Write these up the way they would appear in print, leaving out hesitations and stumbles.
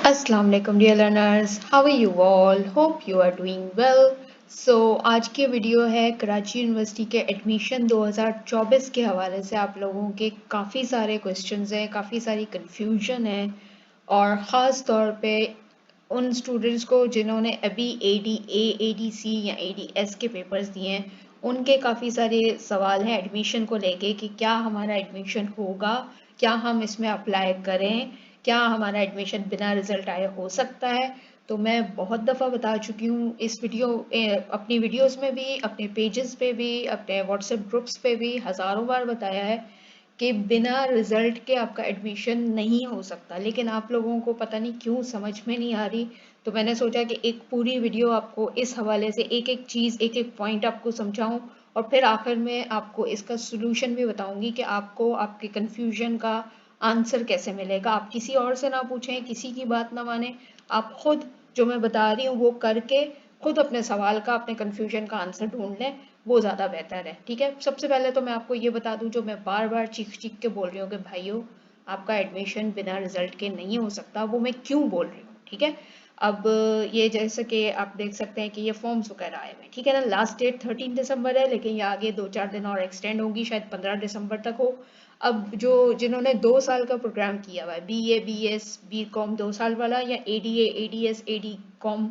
अस्सलाम वालेकुम dear learners, how are you all? Hope you are doing well. So आज की वीडियो है कराची यूनिवर्सिटी के एडमिशन 2024 के हवाले से। आप लोगों के काफ़ी सारे क्वेश्चंस हैं, काफ़ी सारी कन्फ्यूजन है और ख़ास तौर पे उन स्टूडेंट्स को जिन्होंने अभी ADA, ADC या ADS के पेपर्स दिए हैं, उनके काफ़ी सारे सवाल हैं एडमिशन को लेके कि क्या हमारा एडमिशन होगा, क्या हम इसमें अप्लाई करें, क्या हमारा एडमिशन बिना रिजल्ट आए हो सकता है। तो मैं बहुत दफ़ा बता चुकी हूँ इस अपनी वीडियोस में भी, अपने पेजेस पे भी, अपने व्हाट्सएप ग्रुप्स पे भी हज़ारों बार बताया है कि बिना रिजल्ट के आपका एडमिशन नहीं हो सकता, लेकिन आप लोगों को पता नहीं क्यों समझ में नहीं आ रही। तो मैंने सोचा कि एक पूरी वीडियो आपको इस हवाले से एक एक चीज़, एक एक पॉइंट आपको समझाऊं और फिर आखिर में आपको इसका सोल्यूशन भी बताऊंगी कि आपको आपके कन्फ्यूजन का आंसर कैसे मिलेगा। आप किसी और से ना पूछें, किसी की बात ना माने, आप खुद जो मैं बता रही हूँ वो करके खुद अपने सवाल का, अपने कन्फ्यूजन का आंसर ढूंढ लें, वो ज़्यादा बेहतर है। ठीक है, सबसे पहले तो मैं आपको ये बता दूं, जो मैं बार बार चीख चीख के बोल रही हूँ कि भाइयों आपका एडमिशन बिना रिजल्ट के नहीं हो सकता, वो मैं क्यों बोल रही हूँ। ठीक है, अब ये जैसे कि आप देख सकते हैं कि ये फॉर्म्स वगैरह आए हुए, ठीक है ना। लास्ट डेट 13 दिसंबर है, लेकिन ये आगे 2-4 दिन और एक्सटेंड होगी, शायद 15 दिसंबर तक हो। अब जो जिन्होंने 2 साल का प्रोग्राम किया हुआ है, BA BS BCom 2 साल वाला, या ADA ADS ADCom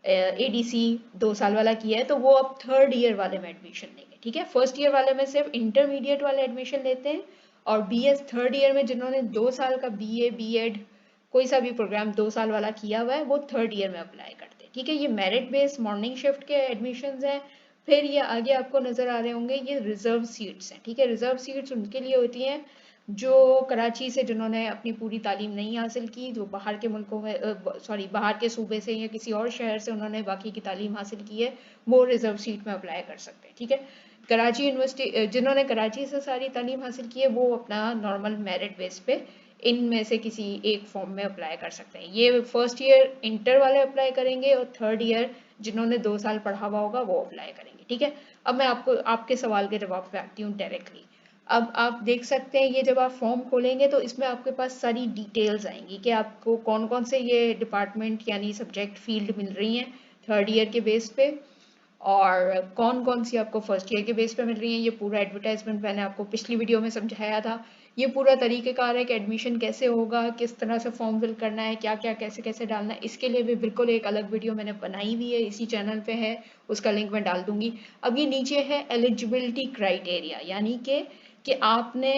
ADC 2 साल वाला किया है, तो वो अब थर्ड ईयर वाले में एडमिशन लेंगे। ठीक है, फर्स्ट ईयर वाले में सिर्फ इंटरमीडिएट वाले एडमिशन लेते हैं, और BS थर्ड ईयर में जिन्होंने 2 साल का BA BEd कोई सा भी प्रोग्राम 2 साल वाला किया हुआ है, वो थर्ड ईयर में अप्लाई करते हैं। ठीक है, ये मेरिट बेस्ड मॉर्निंग शिफ्ट के एडमिशन्स हैं। फिर ये आगे आपको नजर आ रहे होंगे, ये रिजर्व सीट्स हैं। ठीक है, रिजर्व सीट्स उनके लिए होती हैं जो कराची से, जिन्होंने अपनी पूरी तालीम नहीं हासिल की, जो बाहर के मुल्कों में बाहर के सूबे से या किसी और शहर से उन्होंने बाकी की तालीम हासिल की है, वो रिजर्व सीट में अप्लाई कर सकते हैं। ठीक है, कराची यूनिवर्सिटी जिन्होंने कराची से सारी तालीम हासिल की है, वो अपना नॉर्मल मेरिट बेस पे इनमें से किसी एक फॉर्म में अप्लाई कर सकते हैं। ये फर्स्ट ईयर इंटर वाले अप्लाई करेंगे और थर्ड ईयर जिन्होंने 2 साल पढ़ा हुआ होगा वो अप्लाई करेंगे। ठीक है, अब मैं आपको आपके सवाल के जवाब पे आती हूँ डायरेक्टली। अब आप देख सकते हैं, ये जब आप फॉर्म खोलेंगे तो इसमें आपके पास सारी डिटेल्स आएंगी कि आपको कौन कौन से ये डिपार्टमेंट यानी सब्जेक्ट फील्ड मिल रही हैं थर्ड ईयर के बेस पे, और कौन कौन सी आपको फर्स्ट ईयर के बेस पे मिल रही है। ये पूरा एडवर्टाइजमेंट मैंने आपको पिछली वीडियो में समझाया था। ये पूरा तरीक़ेकार है कि एडमिशन कैसे होगा, किस तरह से फॉर्म फिल करना है, क्या क्या कैसे कैसे डालना है, इसके लिए भी बिल्कुल एक अलग वीडियो मैंने बनाई हुई है, इसी चैनल पे है, उसका लिंक मैं डाल दूंगी। अब ये नीचे है एलिजिबिलिटी क्राइटेरिया, यानी कि आपने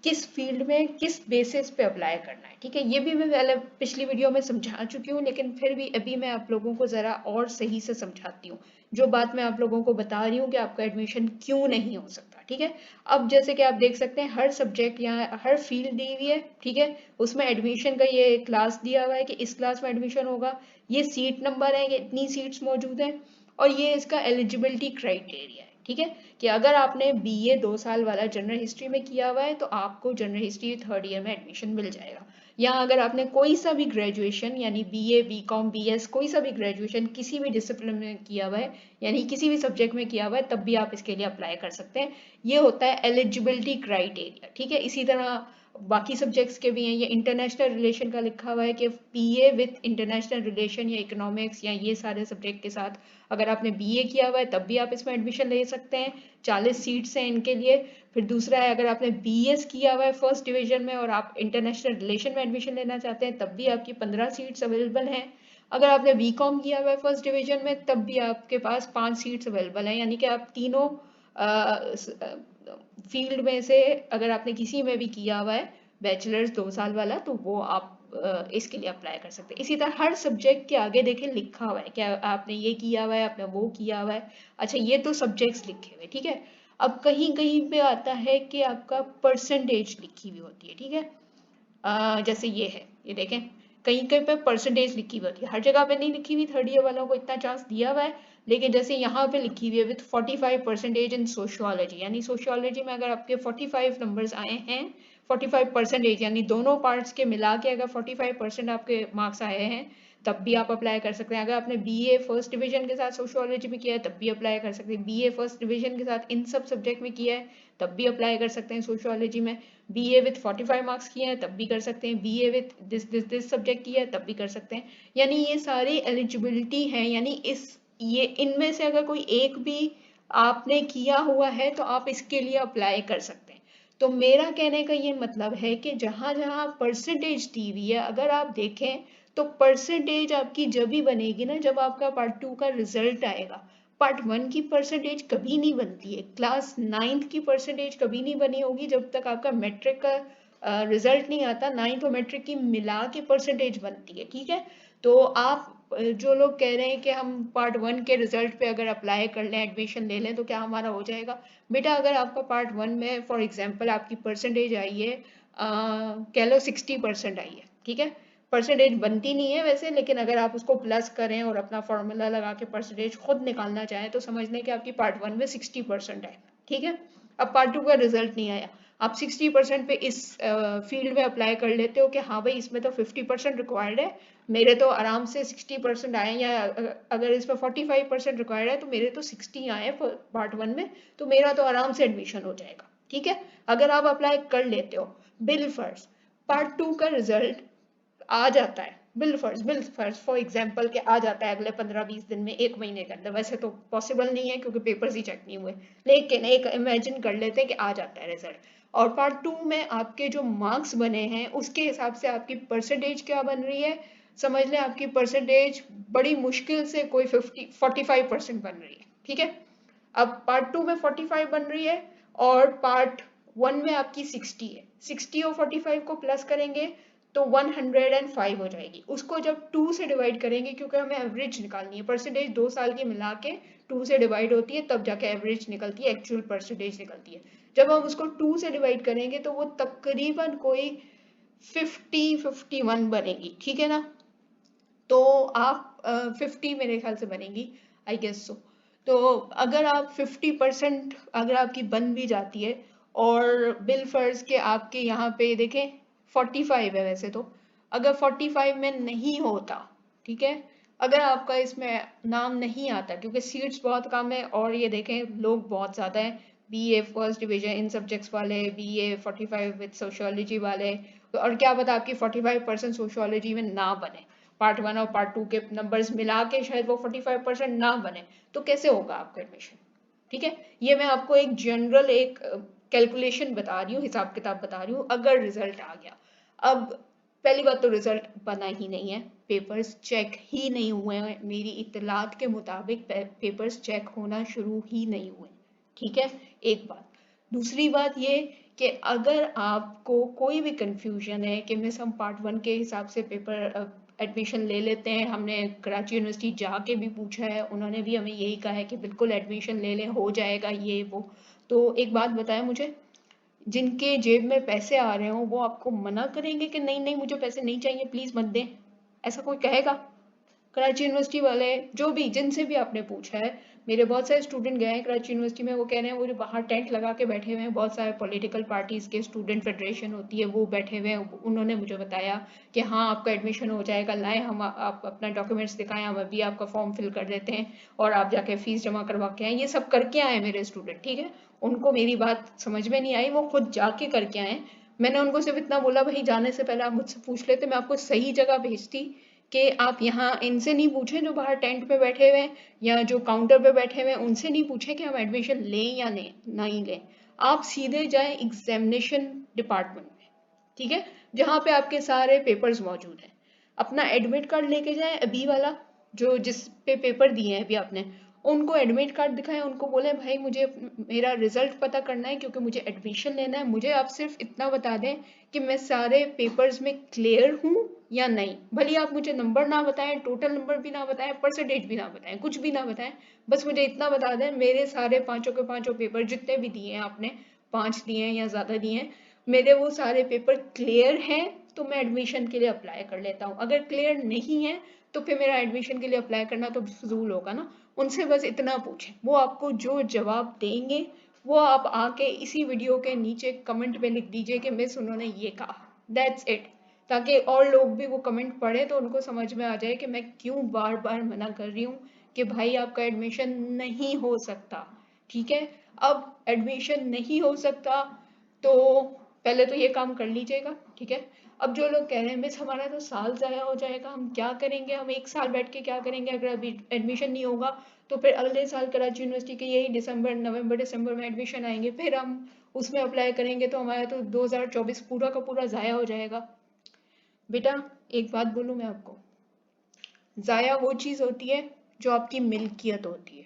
किस फील्ड में किस बेसिस पे अप्लाई करना है। ठीक है, ये भी मैं पहले पिछली वीडियो में समझा चुकी हूँ, लेकिन फिर भी अभी मैं आप लोगों को ज़रा और सही से समझाती हूँ। जो बात मैं आप लोगों को बता रही हूँ कि आपका एडमिशन क्यों नहीं हो सकता। ठीक है, अब जैसे कि आप देख सकते हैं, हर सब्जेक्ट या हर फील्ड दी हुई है। ठीक है, उसमें एडमिशन का ये क्लास दिया हुआ है कि इस क्लास में एडमिशन होगा, ये सीट नंबर है, ये इतनी सीट्स मौजूद हैं, और ये इसका एलिजिबिलिटी क्राइटेरिया है। ठीक है, कि अगर आपने BA 2 साल वाला जनरल हिस्ट्री में किया हुआ है तो आपको जनरल हिस्ट्री थर्ड ईयर में एडमिशन मिल जाएगा। या अगर आपने कोई सा भी ग्रेजुएशन यानी BA BCom BS कोई सा भी ग्रेजुएशन किसी भी डिसिप्लिन में किया हुआ है, यानी किसी भी सब्जेक्ट में किया हुआ है, तब भी आप इसके लिए अप्लाई कर सकते हैं। ये होता है एलिजिबिलिटी क्राइटेरिया। ठीक है, इसी तरह बाकी सब्जेक्ट्स के भी हैं। ये इंटरनेशनल रिलेशन का लिखा हुआ है कि BA विद इंटरनेशनल रिलेशन या इकोनॉमिक्स या ये सारे सब्जेक्ट के साथ अगर आपने BA किया हुआ है तब भी आप इसमें एडमिशन ले सकते हैं। 40 सीट्स हैं इनके लिए। फिर दूसरा है, अगर आपने BS किया हुआ है फर्स्ट डिवीजन में और आप इंटरनेशनल रिलेशन में एडमिशन लेना चाहते हैं, तब भी आपकी 15 सीट्स अवेलेबल हैं। अगर आपने BCom किया हुआ है फर्स्ट डिवीजन में, तब भी आपके पास 5 सीट्स अवेलेबल हैं, यानी कि आप तीनों फील्ड में से अगर आपने किसी में भी किया हुआ है बैचलर्स 2 साल वाला, तो वो आप इसके लिए अप्लाई कर सकते हैं। इसी तरह हर सब्जेक्ट के आगे देखें लिखा हुआ है क्या आपने ये किया हुआ है, आपने वो किया हुआ है। अच्छा, ये तो सब्जेक्ट्स लिखे हुए। ठीक है, अब कहीं कहीं पे आता है कि आपका परसेंटेज लिखी हुई होती है। ठीक है, जैसे ये है, ये देखें, कहीं कहीं पे परसेंटेज लिखी हुई होती है, हर जगह पे नहीं लिखी हुई। थर्ड ईयर वालों को इतना चांस दिया हुआ है, लेकिन जैसे यहाँ पे लिखी हुई है विथ 45% इन सोशियोलॉजी, यानी सोशियोलॉजी में अगर आपके 45 नंबर्स आए हैं, 45% यानी दोनों पार्ट्स के मिला के अगर 45% आपके मार्क्स आए हैं, तब भी आप अप्लाई कर सकते हैं। अगर आपने बीए फर्स्ट डिवीजन के साथ सोशियोलॉजी में किया है तब भी अप्लाई कर सकते हैं। बीए फर्स्ट डिवीजन के साथ इन सब सब्जेक्ट में किया है तब भी अप्लाई कर सकते हैं सोशियोलॉजी में। बीए विथ 45 मार्क्स किए हैं तब भी कर सकते हैं। बीए विथ दिस सब्जेक्ट किया है तब भी कर सकते हैं। यानी ये सारी एलिजिबिलिटी है, यानी ये इनमें से अगर कोई एक भी आपने किया हुआ है तो आप इसके लिए अप्लाई कर सकते हैं। तो मेरा कहने का ये मतलब है कि जहां जहां परसेंटेज दी हुई है, अगर आप देखें तो परसेंटेज आपकी जब ही बनेगी ना जब आपका पार्ट 2 का रिजल्ट आएगा। पार्ट 1 की परसेंटेज कभी नहीं बनती है, क्लास 9th की परसेंटेज कभी नहीं बनी होगी जब तक आपका मैट्रिक का रिजल्ट नहीं आता। 9th और मैट्रिक की मिला के परसेंटेज बनती है, ठीक है। तो आप जो लोग कह रहे हैं कि हम पार्ट 1 के रिजल्ट पे अगर अप्लाई कर लें, एडमिशन ले लें तो क्या हमारा हो जाएगा? बेटा अगर आपका पार्ट 1 में फॉर एग्जांपल आपकी परसेंटेज आई है, कह लो 60% आई है, ठीक है। परसेंटेज बनती नहीं है वैसे, लेकिन अगर आप उसको प्लस करें और अपना फॉर्मूला लगा के परसेंटेज खुद निकालना चाहें तो समझ लें कि आपकी पार्ट 1 में 60% है, ठीक है। अब पार्ट 2 का रिजल्ट नहीं आया, आप 60% पे इस फील्ड में अप्लाई कर लेते हो कि हाँ भाई इसमें तो 50% रिक्वायर्ड है, मेरे तो आराम से 60% आए, या अगर इसमें 45% रिक्वायर्ड है तो मेरे तो 60 आए पार्ट 1 में, तो मेरा तो आराम से एडमिशन हो जाएगा, ठीक है। अगर आप अप्लाई कर लेते हो, बिल फर्ज पार्ट 2 का रिजल्ट आ जाता है, बिल फर्ज फॉर एग्जांपल के आ जाता है अगले 15-20 दिन में, एक महीने के अंदर। वैसे तो पॉसिबल नहीं है क्योंकि पेपर्स ही चेक नहीं हुए, लेकिन एक इमेजिन कर लेते हैं कि आ जाता है रिजल्ट, और पार्ट 2 में आपके जो मार्क्स बने हैं उसके हिसाब से आपकी परसेंटेज क्या बन रही है। समझ लें आपकी परसेंटेज बड़ी मुश्किल से कोई 45% बन रही है, ठीक है। अब पार्ट 2 में 45 बन रही है और पार्ट 1 में आपकी 60 है। 60 और 45 को प्लस करेंगे तो 105 हो जाएगी। उसको जब 2 से डिवाइड करेंगे, क्योंकि हमें एवरेज निकालनी है, परसेंटेज 2 साल की मिला के 2 से डिवाइड होती है तब जाके एवरेज निकलती है, एक्चुअल परसेंटेज निकलती है। जब हम उसको 2 से डिवाइड करेंगे तो वो तकरीबन कोई 51 बनेगी, ठीक है ना। तो आप 50 मेरे ख्याल से बनेगी, आई गेस सो। तो अगर आप 50% अगर आपकी बन भी जाती है, और बिल फर्ज के आपके यहाँ पे देखें 45 है वैसे तो, अगर 45 में नहीं होता, ठीक है, अगर आपका इसमें नाम नहीं आता क्योंकि सीट्स बहुत कम है, और ये देखें लोग बहुत ज़्यादा हैं, BA first division in subjects वाले, बीए 45 विद सोशियोलॉजी वाले, तो और क्या पता आपकी 45% सोशियोलॉजी में ना बने, पार्ट 1 और पार्ट 2 के नंबर्स मिला के शायद वो 45% ना बने, तो कैसे होगा आपका एडमिशन? ठीक है, ये मैं आपको एक जनरल एक कैलकुलेशन बता रही हूँ, हिसाब किताब बता रही हूँ, अगर रिजल्ट आ गया। अब पहली बात तो रिजल्ट बना ही नहीं है, पेपर्स चेक ही नहीं हुए हैं, मेरी इत्तलात के मुताबिक पेपर्स चेक होना शुरू ही नहीं हुए, ठीक है, एक बात। दूसरी बात ये कि अगर आपको कोई भी कंफ्यूजन है कि मिस हम पार्ट 1 के हिसाब से पेपर एडमिशन ले लेते हैं, हमने कराची यूनिवर्सिटी जाके भी पूछा है, उन्होंने भी हमें यही कहा है कि बिल्कुल एडमिशन ले लें, हो जाएगा ये वो। तो एक बात बताएं मुझे, जिनके जेब में पैसे आ रहे हो वो आपको मना करेंगे कि नहीं नहीं मुझे पैसे नहीं चाहिए प्लीज मत दें? ऐसा कोई कहेगा? कराची यूनिवर्सिटी वाले जो भी, जिनसे भी आपने पूछा है, मेरे बहुत सारे स्टूडेंट गए हैं कराची यूनिवर्सिटी में, वो कह रहे हैं वो जो बाहर टेंट लगा के बैठे हुए हैं, बहुत सारे पॉलिटिकल पार्टीज के स्टूडेंट फेडरेशन होती है वो बैठे हुए हैं, उन्होंने मुझे बताया कि हाँ आपका एडमिशन हो जाएगा, लाएं हम आप अपना डॉक्यूमेंट्स दिखाएं, हम अभी आपका फॉर्म फिल कर देते हैं और आप जाके फीस जमा करवा के आए। ये सब करके आए मेरे स्टूडेंट, ठीक है। उनको मेरी बात समझ में नहीं आई, वो खुद जाके करके आए। मैंने उनको सिर्फ इतना बोला, भाई जाने से पहले आप मुझसे पूछ लेते, मैं आपको सही जगह भेजती, कि आप यहाँ इनसे नहीं पूछें जो बाहर टेंट पे बैठे हुए हैं या जो काउंटर पे बैठे हुए हैं, उनसे नहीं पूछें कि हम एडमिशन लें या नहीं लें। आप सीधे जाएं एग्जामिनेशन डिपार्टमेंट में, ठीक है, जहाँ पे आपके सारे पेपर्स मौजूद हैं। अपना एडमिट कार्ड लेके जाएं अभी वाला, जो जिस पे पेपर दिए हैं अभी आपने, उनको एडमिट कार्ड दिखाएं, उनको बोले भाई मुझे मेरा रिजल्ट पता करना है क्योंकि मुझे एडमिशन लेना है, मुझे आप सिर्फ इतना बता दें कि मैं सारे पेपर्स में क्लियर हूँ या नहीं। भले आप मुझे नंबर ना बताएं, टोटल नंबर भी ना बताएं, परसेंटेज भी ना बताएं, कुछ भी ना बताएं, बस मुझे इतना बता दें मेरे सारे पांचों के पांचों पेपर जितने भी दिए हैं आपने, 5 दिए हैं या ज्यादा दिए हैं, मेरे वो सारे पेपर क्लियर हैं तो मैं एडमिशन के लिए अप्लाई कर लेता हूँ। अगर क्लियर नहीं है तो फिर मेरा एडमिशन के लिए अप्लाई करना तो फजूल होगा ना। उनसे बस इतना पूछें, वो आपको जो जवाब देंगे वो आप आके इसी वीडियो के नीचे कमेंट में लिख दीजिए कि मिस उन्होंने ये कहा, दैट्स इट। ताकि और लोग भी वो कमेंट पढ़े तो उनको समझ में आ जाए कि मैं क्यों बार बार मना कर रही हूँ कि भाई आपका एडमिशन नहीं हो सकता। ठीक है, अब एडमिशन नहीं हो सकता तो पहले तो ये काम कर लीजिएगा। ठीक है, अब जो लोग कह रहे हैं मिस हमारा तो साल ज़ाया हो जाएगा, हम क्या करेंगे, हम एक साल बैठ के क्या करेंगे अगर अभी एडमिशन नहीं होगा, तो फिर अगले साल कराची यूनिवर्सिटी के यही दिसंबर नवंबर दिसंबर में एडमिशन आएंगे, फिर हम उसमें अप्लाई करेंगे तो हमारा तो 2024 पूरा का पूरा ज़ाया हो जाएगा। बेटा एक बात बोलूं मैं आपको, ज़ाया वो चीज़ होती है जो आपकी मिल्कियत होती है,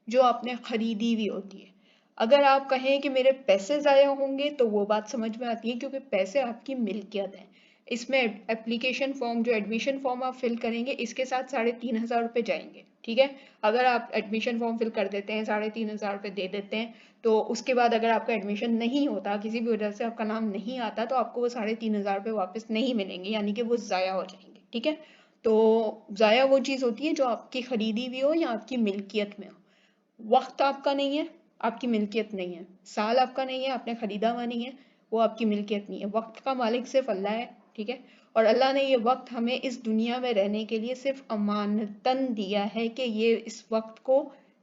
जो आपने खरीदी हुई होती है। अगर आप कहें कि मेरे पैसे ज़ाया होंगे तो वो बात समझ में आती है, क्योंकि पैसे आपकी मिल्कियत है। इसमें एप्लीकेशन फॉर्म जो एडमिशन फॉर्म आप फिल करेंगे इसके साथ 3,500 रुपये जाएंगे। ठीक है, अगर आप एडमिशन फॉर्म फिल कर देते हैं 3,500 रुपये दे देते हैं, तो उसके बाद अगर आपका एडमिशन नहीं होता, किसी भी वजह से आपका नाम नहीं आता, तो आपको वो 3,500 रुपये वापस नहीं मिलेंगे, यानी कि वो ज़ाया हो जाएंगे। ठीक है, तो ज़ाया वो चीज़ होती है जो आपकी खरीदी हुई हो या आपकी मिल्कियत में हो। वक्त आपका नहीं है, आपकी मिल्कियत नहीं है। साल आपका नहीं है, आपने खरीदा हुआ नहीं है, वो आपकी मिल्कियत नहीं है। वक्त का मालिक सिर्फ अल्लाह है। ठीक है, और अल्लाह ने ये वक्त हमें इस दुनिया में रहने के लिए सिर्फ अमानतन दिया है कि ये इस वक्त को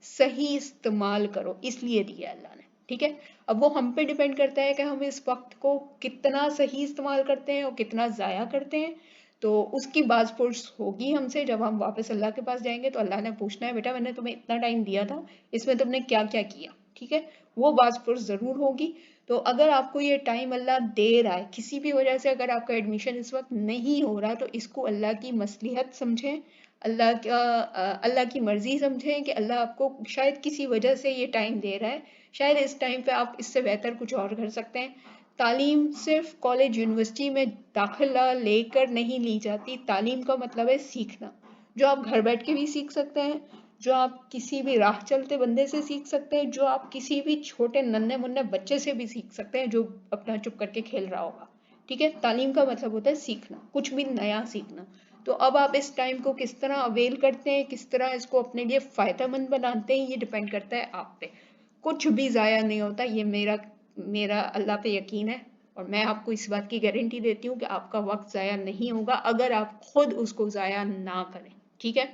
सही इस्तेमाल करो, इसलिए दिया अल्लाह ने। ठीक है, अब वो हम पे डिपेंड करता है कि हम इस वक्त को कितना सही इस्तेमाल करते हैं और कितना ज़ाया करते हैं। तो उसकी बाज पुर्स होगी हमसे जब हम वापस अल्लाह के पास जाएंगे, तो अल्लाह ने पूछना है बेटा मैंने तुम्हें इतना टाइम दिया था, इसमें तुमने क्या क्या किया। ठीक है, वो बाज पुर्स ज़रूर होगी। तो अगर आपको ये टाइम अल्लाह दे रहा है, किसी भी वजह से अगर आपका एडमिशन इस वक्त नहीं हो रहा, तो इसको अल्लाह की मसलिहत समझें, अल्लाह की मर्जी समझें कि अल्लाह आपको शायद किसी वजह से ये टाइम दे रहा है। शायद इस टाइम पे आप इससे बेहतर कुछ और कर सकते हैं। तालीम सिर्फ कॉलेज यूनिवर्सिटी में दाखिला लेकर नहीं ली जाती। तालीम का मतलब है सीखना, जो आप घर बैठ के भी सीख सकते हैं, जो आप किसी भी राह चलते बंदे से सीख सकते हैं, जो आप किसी भी छोटे नन्हे मुन्ने बच्चे से भी सीख सकते हैं जो अपना चुप करके खेल रहा होगा। ठीक है, तालीम का मतलब होता है सीखना, कुछ भी नया सीखना। तो अब आप इस टाइम को किस तरह अवेल करते हैं, किस तरह इसको अपने लिए फायदेमंद बनाते हैं, ये डिपेंड करता है आप पे। कुछ भी ज़ाया नहीं होता, ये मेरा मेरा अल्लाह पे यकीन है, और मैं आपको इस बात की गारंटी देती हूँ कि आपका वक्त ज़ाया नहीं होगा अगर आप खुद उसको ज़ाया ना करें। ठीक है,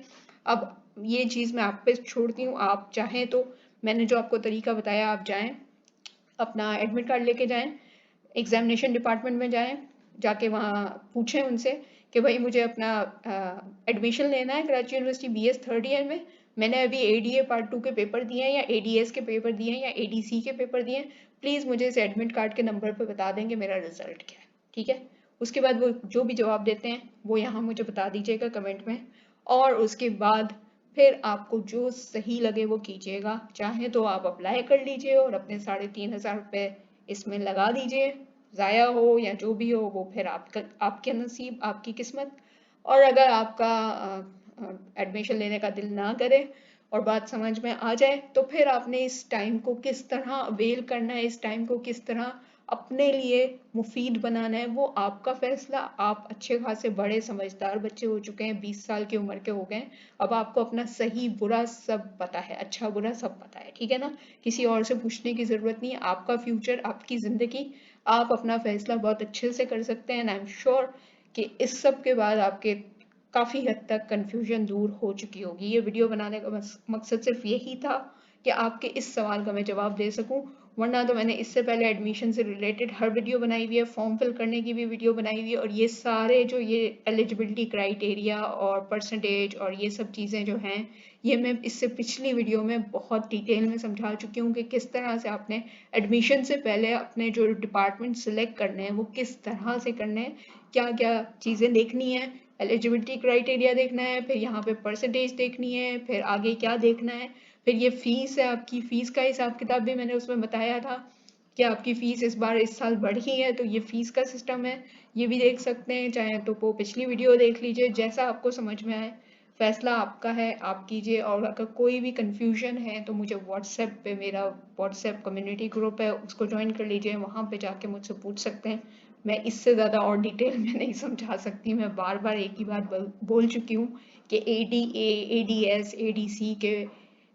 अब ये चीज़ मैं आप पे छोड़ती हूँ। आप चाहें तो मैंने जो आपको तरीका बताया, आप जाएं अपना एडमिट कार्ड लेके जाएं, एग्जामिनेशन डिपार्टमेंट में जाएं, जाके वहाँ पूछें उनसे कि भाई मुझे अपना एडमिशन लेना है Karachi university BS third year में। मैंने अभी ADA पार्ट 2 के पेपर दिए हैं, या ADS के पेपर दिए हैं, या ADC के पेपर दिए हैं। प्लीज़ मुझे इस एडमिट कार्ड के नंबर पर बता देंगे मेरा रिजल्ट क्या है। ठीक है, उसके बाद वो जो भी जवाब देते हैं वो यहाँ मुझे बता दीजिएगा कमेंट में, और उसके बाद फिर आपको जो सही लगे वो कीजिएगा। चाहे तो आप अप्लाई कर लीजिए और अपने 3,500 रुपये इसमें लगा दीजिए, ज़ाया हो या जो भी हो वो फिर आपका, आपके नसीब, आपकी किस्मत। और अगर आपका एडमिशन लेने का दिल ना करे और बात समझ में आ जाए, तो फिर आपने इस टाइम को किस तरह अवेल करना है, इस टाइम को किस तरह अपने लिए मुफीद बनाना है, वो आपका फैसला। आप अच्छे खासे बड़े समझदार बच्चे हो चुके हैं, 20 साल की उम्र के हो गए हैं। अब आपको अपना सही बुरा सब पता है, अच्छा बुरा सब पता है। ठीक है ना, किसी और से पूछने की ज़रूरत नहीं है। आपका फ्यूचर, आपकी ज़िंदगी, आप अपना फैसला बहुत अच्छे से कर सकते हैं। एंड आई एम श्योर कि इस सब के बाद आपके काफ़ी हद तक कन्फ्यूजन दूर हो चुकी होगी। ये वीडियो बनाने का मकसद सिर्फ यही था कि आपके इस सवाल का मैं जवाब दे सकूं, वरना तो मैंने इससे पहले एडमिशन से रिलेटेड हर वीडियो बनाई हुई है, फॉर्म फिल करने की भी वीडियो बनाई हुई है, और ये सारे जो ये एलिजिबिलिटी क्राइटेरिया और परसेंटेज और ये सब चीज़ें जो हैं, ये मैं इससे पिछली वीडियो में बहुत डिटेल में समझा चुकी हूँ कि किस तरह से आपने एडमिशन से पहले अपने जो डिपार्टमेंट सिलेक्ट करने हैं वो किस तरह से करने हैं, क्या क्या चीज़ें देखनी है। एलिजिबिलिटी क्राइटेरिया देखना है, फिर यहाँ पे परसेंटेज देखनी है, फिर आगे क्या देखना है, फिर ये फीस है, आपकी फीस का हिसाब किताब भी मैंने उसमें बताया था कि आपकी फीस इस बार इस साल बढ़ी है, तो ये फीस का सिस्टम है, ये भी देख सकते हैं। चाहे तो वो पिछली वीडियो देख लीजिए, जैसा आपको समझ में आए, फैसला आपका है, आप कीजिए। और अगर कोई भी कंफ्यूजन है तो मुझे व्हाट्सएप पे, मेरा व्हाट्सएप कम्युनिटी ग्रुप है, उसको ज्वाइन कर लीजिए, वहाँ पे जाके मुझसे पूछ सकते हैं। मैं इससे ज़्यादा और डिटेल में नहीं समझा सकती, मैं बार बार एक ही बात बोल चुकी हूँ कि ADA, ADS, ADC के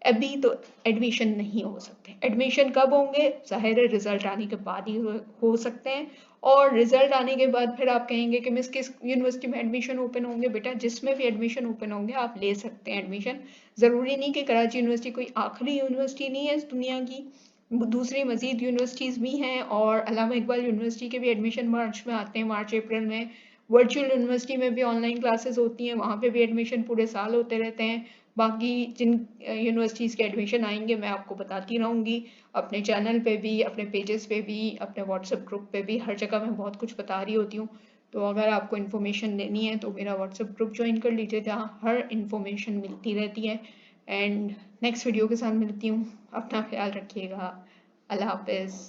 अभी तो एडमिशन नहीं हो सकते। एडमिशन कब होंगे? ज़ाहिर है रिजल्ट आने के बाद ही हो सकते हैं। और रिजल्ट आने के बाद फिर आप कहेंगे कि मिस किस यूनिवर्सिटी में एडमिशन ओपन होंगे? बेटा जिसमें भी एडमिशन ओपन होंगे आप ले सकते हैं एडमिशन। ज़रूरी नहीं कि कराची यूनिवर्सिटी कोई आखिरी यूनिवर्सिटी नहीं है इस दुनिया की, दूसरी मजीद यूनिवर्सिटीज़ भी हैं और अल्लामा इकबाल यूनिवर्सिटी के भी एडमिशन मार्च में आते हैं, मार्च अप्रैल में। वर्चुअल यूनिवर्सिटी में भी ऑनलाइन क्लासेस होती हैं, वहाँ पे भी एडमिशन पूरे साल होते रहते हैं। बाकी जिन यूनिवर्सिटीज़ के एडमिशन आएंगे मैं आपको बताती रहूँगी, अपने चैनल पे भी, अपने पेजेस पे भी, अपने व्हाट्सएप ग्रुप पे भी, हर जगह मैं बहुत कुछ बता रही होती हूँ। तो अगर आपको इन्फॉर्मेशन लेनी है तो मेरा व्हाट्सएप ग्रुप ज्वाइन कर लीजिए, जहाँ हर इन्फॉर्मेशन मिलती रहती है। एंड नेक्स्ट वीडियो के साथ मिलती हूँ। अपना ख्याल रखिएगा। अल्लाह हाफिज़।